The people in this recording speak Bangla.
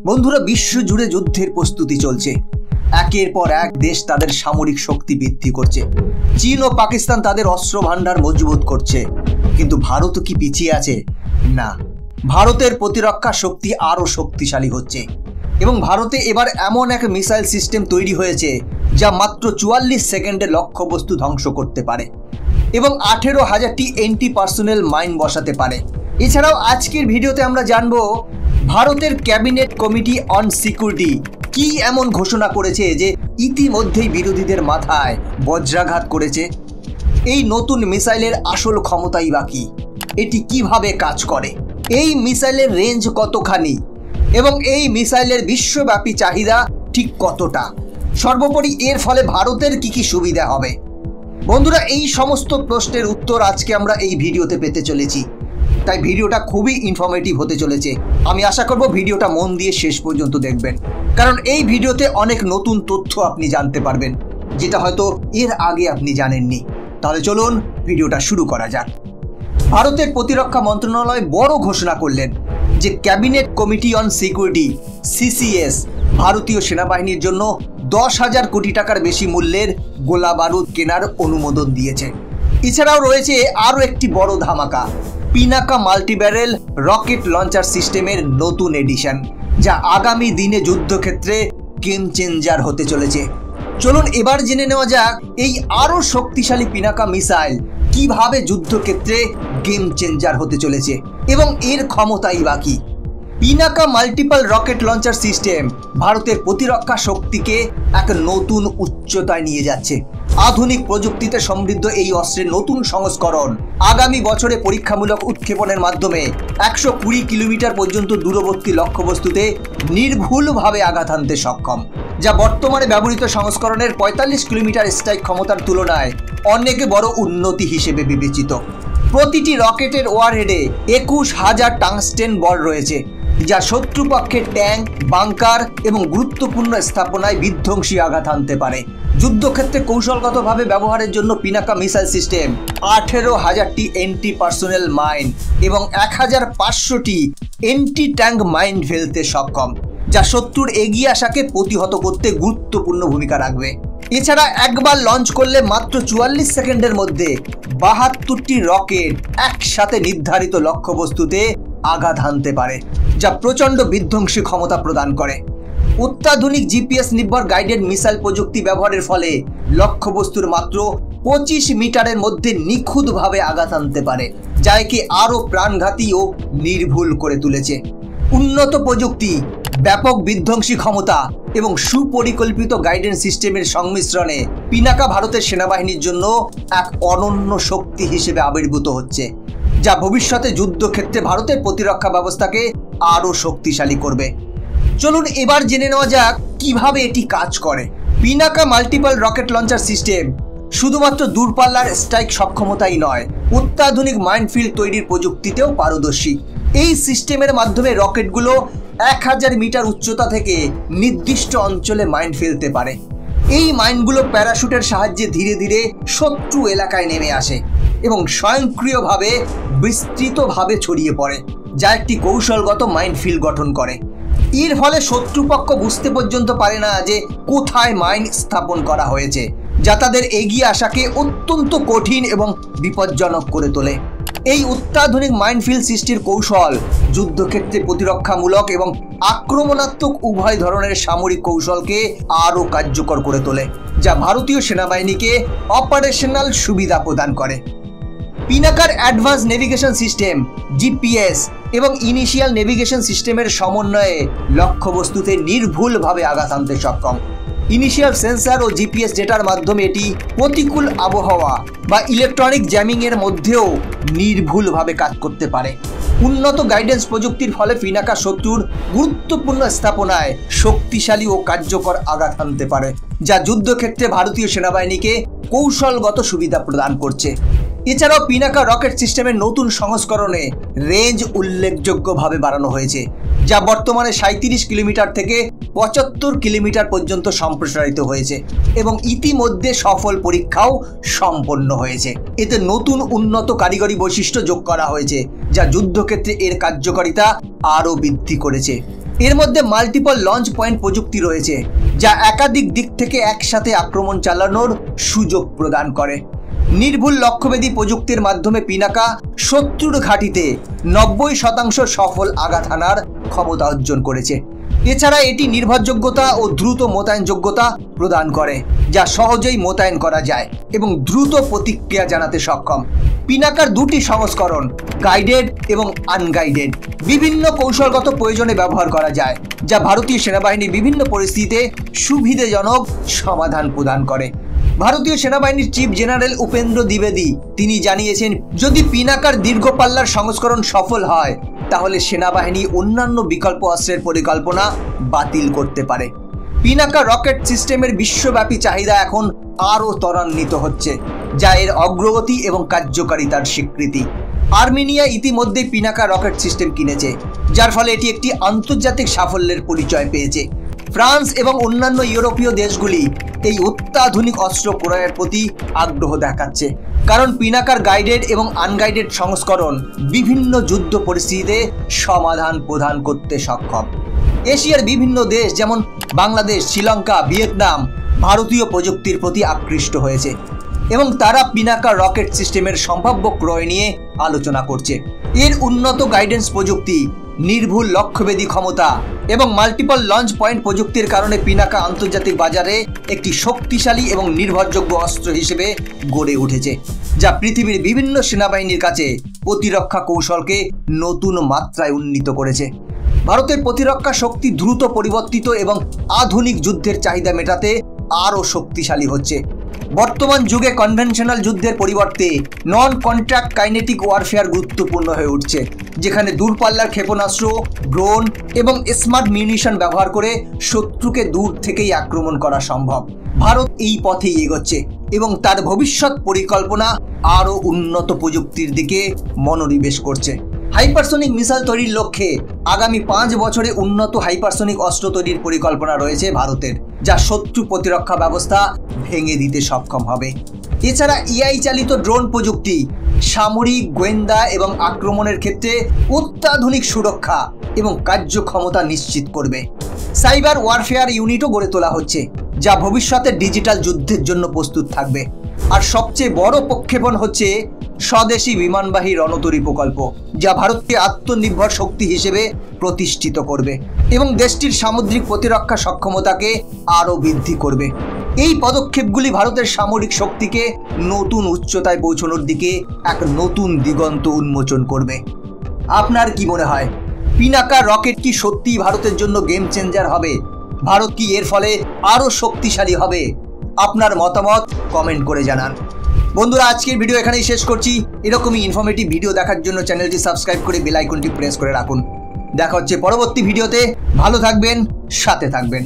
বন্ধুরা, বিশ্ব জুড়ে যুদ্ধের প্রস্তুতি চলছে। একের পর এক দেশ তাদের সামরিক শক্তি বৃদ্ধি করছে। চীন ও পাকিস্তান তাদের অস্ত্র ভান্ডার মজবুত করছে, কিন্তু ভারত কি পিছিয়ে আছে? না, ভারতের প্রতিরক্ষা শক্তি আরও শক্তিশালী হচ্ছে এবং ভারতে এবার এমন এক মিসাইল সিস্টেম তৈরি হয়েছে যা মাত্র 44 সেকেন্ডে লক্ষ্যবস্তু ধ্বংস করতে পারে এবং 18,000টি এন্টি পার্সোনেল মাইন বসাতে পারে। এছাড়াও আজকের ভিডিওতে আমরা জানবো ভারতের ক্যাবিনেট কমিটি অন সিকিউরিটি কি এমন ঘোষণা করেছে যে ইতিমধ্যেই বিরোধীদের মাথায় বজ্রাঘাত করেছে। এই নতুন মিসাইলের আসল ক্ষমতাই বা কি, এটি কিভাবে কাজ করে, এই মিসাইলের রেঞ্জ কতখানি এবং এই মিসাইলের বিশ্বব্যাপী চাহিদা ঠিক কতটা, সর্বোপরি এর ফলে ভারতের কি কি সুবিধা হবে। বন্ধুরা, এই সমস্ত প্রশ্নের উত্তর আজকে আমরা এই ভিডিওতে পেতে চলেছি, তাই ভিডিওটা খুবই ইনফরমেটিভ হতে চলেছে। আমি আশা করব ভিডিওটা মন দিয়ে শেষ পর্যন্ত দেখবেন, কারণ এই ভিডিওতে অনেক নতুন তথ্য আপনি জানতে পারবেন যেটা হয়তো এর আগে আপনি জানেননি। তাহলে চলুন ভিডিওটা শুরু করা যাক। ভারতের প্রতিরক্ষা মন্ত্রণালয় বড় ঘোষণা করলেন যে cabinet committee on security CCS ভারতীয় সেনাবাহিনীর জন্য 10,000 কোটি টাকার বেশি মূল্যের গোলা বারুদ কেনার অনুমোদন দিয়েছে। এছাড়াও রয়েছে আরও একটি বড় ধামাকা, পিনাকা মাল্টিব্যারেল রকেট লঞ্চার সিস্টেমের নতুন এডিশন, যা আগামী দিনে যুদ্ধক্ষেত্রে গেম চেঞ্জার হতে চলেছে। চলুন এবার জেনে নেওয়া যাক এই আরও শক্তিশালী পিনাকা মিসাইল কিভাবে যুদ্ধক্ষেত্রে গেম চেঞ্জার হতে চলেছে এবং এর ক্ষমতাই বা কি। Pinaka multiple rocket launcher system ভারতের প্রতিরক্ষা শক্তিকে এক নতুন উচ্চতায় নিয়ে যাচ্ছে। আধুনিক প্রযুক্তিতে সমৃদ্ধ এই অস্ত্রের নতুন সংস্করণ আগামী বছরে পরীক্ষামূলক উৎক্ষেপণের মাধ্যমে 120 কিলোমিটার পর্যন্ত দূরবর্তী লক্ষ্যবস্তুতে নির্ভুলভাবে আঘাত হানতে সক্ষম, যা বর্তমানে ব্যবহৃত সংস্করণের 45 কিলোমিটার স্ট্রাইক ক্ষমতার তুলনায় অনেক বড় উন্নতি হিসেবে বিবেচিত। প্রতিটি রকেটের ওয়ারহেডে 21,000 টাংস্টেন বল রয়েছে, যা শত্রুপক্ষের ট্যাঙ্ক, বাংকার এবং গুরুত্বপূর্ণ স্থাপনায় বিধ্বংসী আঘাত হানতে পারে। যুদ্ধক্ষেত্রে কৌশলগতভাবে ব্যবহারের জন্য পিনাকা মিসাইল সিস্টেম 18,000টি এন্টি পার্সোনেল মাইন এবং 1,500টি এন্টি ট্যাঙ্ক মাইন ফেলতে সক্ষম, যা শত্রুর এগিয়ে আসাকে প্রতিহত করতে গুরুত্বপূর্ণ ভূমিকা রাখবে। এছাড়া একবার লঞ্চ করলে মাত্র 44 সেকেন্ডের মধ্যে 72টি রকেট একসাথে নির্ধারিত লক্ষ্যবস্তুতে আঘাত হানতে পারে, যা প্রচণ্ড বিধ্বংসী ক্ষমতা প্রদান করে। অত্যাধুনিক জিপিএস নির্ভর গাইডেড মিসাইল প্রযুক্তি ব্যবহারের ফলে লক্ষ্যবস্তুর মাত্র 25 মিটারের মধ্যে নিখুঁতভাবে আঘাত আনতে পারে, যা একে আরও প্রাণঘাতী ও নির্ভুল করে তুলেছে। উন্নত প্রযুক্তি, ব্যাপক বিধ্বংসী ক্ষমতা এবং সুপরিকল্পিত গাইডেন্স সিস্টেমের সংমিশ্রণে পিনাকা ভারতের সেনাবাহিনীর জন্য এক অনন্য শক্তি হিসেবে আবির্ভূত হচ্ছে, যা ভবিষ্যতে যুদ্ধক্ষেত্রে ভারতের প্রতিরক্ষা ব্যবস্থাকে আরও শক্তিশালী করবে। চলুন এবার জেনে নেওয়া যাক কিভাবে এটি কাজ করে। Pinaka multiple rocket launcher system শুধুমাত্র দূরপাল্লার স্ট্রাইক সক্ষমতাই নয়, অত্যাধুনিক মাইনফিল্ড তৈরির প্রযুক্তিতেও পারদর্শী। এই সিস্টেমের মাধ্যমে রকেটগুলো 1000 মিটার উচ্চতা থেকে নির্দিষ্ট অঞ্চলে মাইন ফেলতে পারে। এই মাইনগুলো প্যারাশুটের সাহায্যে ধীরে ধীরে শত্রু এলাকায় নেমে আসে এবং স্বয়ংক্রিয়ভাবে বিস্তৃতভাবে ছড়িয়ে পড়ে, যা একটি কৌশলগত মাইনফিল্ড গঠন করে। এর ফলে শত্রুপক্ষ বুঝতে পর্যন্ত পারে না যে কোথায় মাইন স্থাপন করা হয়েছে, যা তাদের এগিয়ে আসাকে অত্যন্ত কঠিন এবং বিপজ্জনক করে তোলে। এই অত্যাধুনিক মাইনফিল্ড সৃষ্টির কৌশল যুদ্ধক্ষেত্রে প্রতিরক্ষামূলক এবং আক্রমণাত্মক উভয় ধরনের সামরিক কৌশলকে আরও কার্যকর করে তোলে, যা ভারতীয় সেনাবাহিনীকে অপারেশনাল সুবিধা প্রদান করে। পিনাকার অ্যাডভান্স নেভিগেশন সিস্টেম জিপিএস এবং ইনিশিয়াল নেভিগেশন সিস্টেমের সমন্বয়ে লক্ষ্যবস্তুতে নির্ভুলভাবে আঘাত আনতে সক্ষম। ইনিশিয়াল সেন্সর ও জিপিএস ডেটার মাধ্যমে এটি প্রতিকূল আবহাওয়া বা ইলেকট্রনিক জ্যামিংয়ের মধ্যেও নির্ভুলভাবে কাজ করতে পারে। উন্নত গাইডেন্স প্রযুক্তির ফলে পিনাকা শত্রুর গুরুত্বপূর্ণ স্থাপনায় শক্তিশালী ও কার্যকর আঘাত আনতে পারে, যা যুদ্ধক্ষেত্রে ভারতীয় সেনাবাহিনীকে কৌশলগত সুবিধা প্রদান করছে। এছাড়াও পিনাকা রকেট সিস্টেমের নতুন সংস্করণে রেঞ্জ উল্লেখযোগ্যভাবে বাড়ানো হয়েছে, যা বর্তমানে 37 কিলোমিটার থেকে 75 কিলোমিটার পর্যন্ত সম্প্রসারিত হয়েছে এবং ইতিমধ্যে সফল পরীক্ষাও সম্পন্ন হয়েছে। এতে নতুন উন্নত কারিগরি বৈশিষ্ট্য যোগ করা হয়েছে, যা যুদ্ধক্ষেত্রে এর কার্যকারিতা আরও বৃদ্ধি করেছে। এর মধ্যে মাল্টিপল লঞ্চ পয়েন্ট প্রযুক্তি রয়েছে, যা একাধিক দিক থেকে একসাথে আক্রমণ চালানোর সুযোগ প্রদান করে। নির্ভুল লক্ষ্যভেদী প্রযুক্তির মাধ্যমে পিনাকা শত্রুর ঘাঁটিতে 90% সফল আঘাত হানার ক্ষমতা অর্জন করেছে। এছাড়া এটি নির্ভরযোগ্যতা ও দ্রুত মোতায়েনযোগ্যতা প্রদান করে, যা সহজেই মোতায়েন করা যায় এবং দ্রুত প্রতিক্রিয়া জানাতে সক্ষম। পিনাকার দুটি সংস্করণ, গাইডেড এবং আনগাইডেড, বিভিন্ন কৌশলগত প্রয়োজনে ব্যবহার করা যায়, যা ভারতীয় সেনাবাহিনীর বিভিন্ন পরিস্থিতিতে সুবিধাজনক সমাধান প্রদান করে। ভারতীয় সেনাবাহিনীর চিফ জেনারেল উপেন্দ্র দ্বিবেদী তিনি জানিয়েছেন, যদি পিনাকার দীর্ঘ পাল্লার সংস্করণ সফল হয় তাহলে সেনাবাহিনী অন্যান্য বিকল্প অস্ত্রের পরিকল্পনা বাতিল করতে পারে। পিনাকা রকেট সিস্টেমের বিশ্বব্যাপী চাহিদা এখন আরও ত্বরান্বিত হচ্ছে, যা এর অগ্রগতি এবং কার্যকারিতার স্বীকৃতি। আর্মেনিয়া ইতিমধ্যে পিনাকা রকেট সিস্টেম কিনেছে, যার ফলে এটি একটি আন্তর্জাতিক সাফল্যের পরিচয় পেয়েছে। ফ্রান্স এবং অন্যান্য ইউরোপীয় দেশগুলি এই অত্যাধুনিক অস্ত্র ক্রয়ের প্রতি আগ্রহ দেখাচ্ছে, কারণ পিনাকার গাইডেড এবং আনগাইডেড সংস্করণ বিভিন্ন যুদ্ধ পরিস্থিতিতে সমাধান প্রদান করতে সক্ষম। এশিয়ার বিভিন্ন দেশ যেমন বাংলাদেশ, শ্রীলঙ্কা, ভিয়েতনাম ভারতীয় প্রযুক্তির প্রতি আকৃষ্ট হয়েছে এবং তারা পিনাকা রকেট সিস্টেমের সম্ভাব্য ক্রয় নিয়ে আলোচনা করছে। এর উন্নত গাইডেন্স প্রযুক্তি, নির্ভুল লক্ষ্যভেদী ক্ষমতা এবং মাল্টিপল লঞ্চ পয়েন্ট প্রযুক্তির কারণে পিনাকা আন্তর্জাতিক বাজারে একটি শক্তিশালী এবং নির্ভরযোগ্য অস্ত্র হিসেবে গড়ে উঠেছে, যা পৃথিবীর বিভিন্ন সেনাবাহিনীর কাছে প্রতিরক্ষা কৌশলকে নতুন মাত্রায় উন্নীত করেছে। ভারতের প্রতিরক্ষা শক্তি দ্রুত পরিবর্তিত এবং আধুনিক যুদ্ধের চাহিদা মেটাতে আরও শক্তিশালী হচ্ছে। বর্তমান যুগে কনভেনশনাল যুদ্ধের পরিবর্তে নন কন্ট্যাক্ট কাইনেটিক ওয়ারফেয়ার গুরুত্বপূর্ণ হয়ে উঠছে, যেখানে দূরপাল্লার ক্ষেপণাস্ত্র, ড্রোন এবং স্মার্ট মিউনিশন ব্যবহার করে শত্রুকে দূর থেকেই আক্রমণ করা সম্ভব। ভারত এই পথেই এগোচ্ছে এবং তার ভবিষ্যৎ পরিকল্পনা আরও উন্নত প্রযুক্তির দিকে মনোনিবেশ করছে। হাইপারসোনিক মিসাইল তৈরির লক্ষ্যে আগামী 5 বছরে উন্নত হাইপারসোনিক অস্ত্র তৈরির পরিকল্পনা রয়েছে ভারতের, যা শত্রু প্রতিরক্ষা ব্যবস্থা ভেঙে দিতে সক্ষম হবে। এছাড়া এআই চালিত ড্রোন প্রযুক্তি সামরিক, গোয়েন্দা এবং আক্রমণের ক্ষেত্রে অত্যাধুনিক সুরক্ষা এবং কার্যক্ষমতা নিশ্চিত করবে। সাইবার ওয়ারফেয়ার ইউনিটও গড়ে তোলা হচ্ছে, যা ভবিষ্যতে ডিজিটাল যুদ্ধের জন্য প্রস্তুত থাকবে। আর সবচেয়ে বড় প্রক্ষেপণ হচ্ছে স্বদেশী বিমানবাহী রণতরী প্রকল্প, যা ভারতকে আত্মনির্ভর শক্তি হিসেবে প্রতিষ্ঠিত করবে এবং দেশটির সামুদ্রিক প্রতিরক্ষা সক্ষমতাকে আরও বৃদ্ধি করবে। এই পদক্ষেপগুলি ভারতের সামরিক শক্তিকে নতুন উচ্চতায় পৌঁছানোর দিকে এক নতুন দিগন্ত উন্মোচন করবে। আপনার কি মনে হয়, পিনাকা রকেট কি সত্যিই ভারতের জন্য গেম চেঞ্জার হবে? ভারত কি এর ফলে আরও শক্তিশালী হবে? আপনার মতামত কমেন্ট করে জানান। বন্ধুরা, আজকের ভিডিও এখানেই শেষ করছি। এরকমই ইনফরমেটিভ ভিডিও দেখার জন্য চ্যানেলটি সাবস্ক্রাইব করে বেল আইকনটি প্রেস করে রাখুন। দেখা হচ্ছে পরবর্তী ভিডিওতে। ভালো থাকবেন, সাথে থাকবেন।